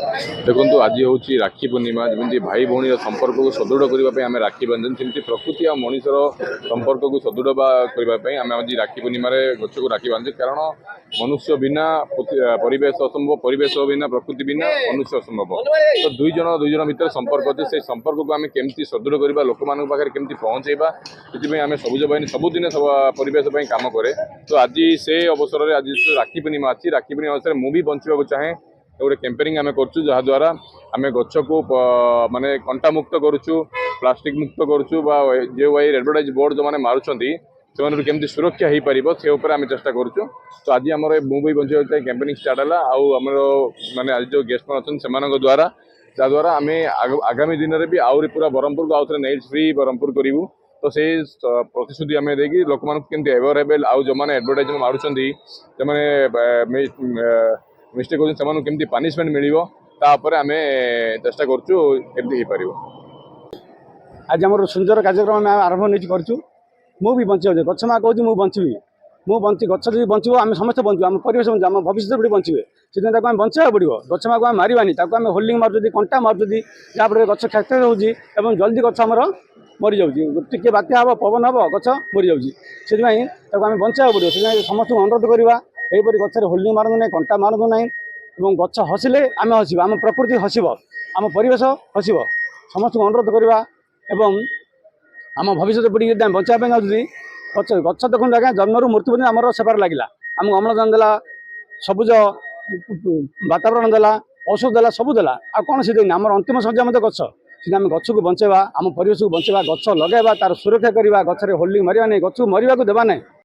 देखो आज हूँ राखी पूर्णिमा जमी भाई भौणी संपर्क को सुदृढ़ करने आम राखी बांधन सेमती प्रकृति और मनीषर संपर्क को सुदृढ़ करने आम आज राखी पूर्णिम गच को राखी बांधे कारण मनुष्य बिना परिवेश असंभव परिवेश बिना प्रकृति बिना मनुष्य असंभव तो दुई जन भितर संपर्क अच्छे से संपर्क को आम केमती सुदृढ़ करवा लोक मान पाखे केमती पहुँचेबा से आम सबुज बाहिनी सबुदिन सब परिवेश कम कै तो आज से अवसर में आज राखी पूर्णिमा अच्छी राखी पूर्णिमा अवसर मुझे बंचा चाहे गोटे कैंपेनिंग आम करा आम गच को माने कंटा मुक्त करुचु प्लास्टिक मुक्त करुचु जो भाई एडवर्टाइज बोर्ड जो मैंने मार्चंट से केमती सुरक्षा हो पार से आम चेष्टा करुचु तो आज आम मुंबई बंचाई कैंपेनिंग स्टार्ट है आमर माने आज जो गेस्ट मैंने अच्छा द्वारा जद्वारा आम आगामी दिन में भी आहरी पूरा ब्रह्मपुर को आउ थे नाइट फ्री ब्रह्मपुर करूँ तो से प्रतिश्रुति आम देखिए लोक मान केमती अवेलेबल आउ जो मैंने एडवर्टाइज मार्चंट से मिस्टेक होती केमती पनिशमेंट मिल आम चेष्टा करें आज आम सुंदर कार्यक्रम आम आरंभ नहीं करूँ मुझे बचे गच माँ कहूँ मुझे बची मुझे गच जो बचो आम समस्त बचू आम परिवेश बचू आम भविष्य पीढ़ी बचे से बचाया पड़ो गच माँ को आम मारानी आम होल्डिंग मार्च कंटा मार्च जहाँफल गच क्षय हो जल्दी गच आमर मरी जाऊँगी टी बात्या हम पवन हम गच मरी जाऊँगी आम बचाया पड़ो से समस्त अनुरोध करवा यहीपरि गचर होल्डिंग मारतु ना कंटा मारतु ना गच हसिले आम हसब आम प्रकृति हसब आम परिवेश हसब समस्त अनुरोध करवा एवं आम भविष्य पीढ़ी बचाई चाहती गच गच देखो आज्ञा जन्म मृत्यु पर्यटन आम सेवार लगे आमको अम्लजान देला सबुज वातावरण देला औषध देला सबू देला आ कौन से देनी आम अंतिम सज्जा मत गच से आम गच को बचेवा आम परिवेश को बचेवा गच लगेवा तार सुरक्षा करवा गचरे होल्डिंग मारिबा नहीं गच को मरिबा को देवा नहीं।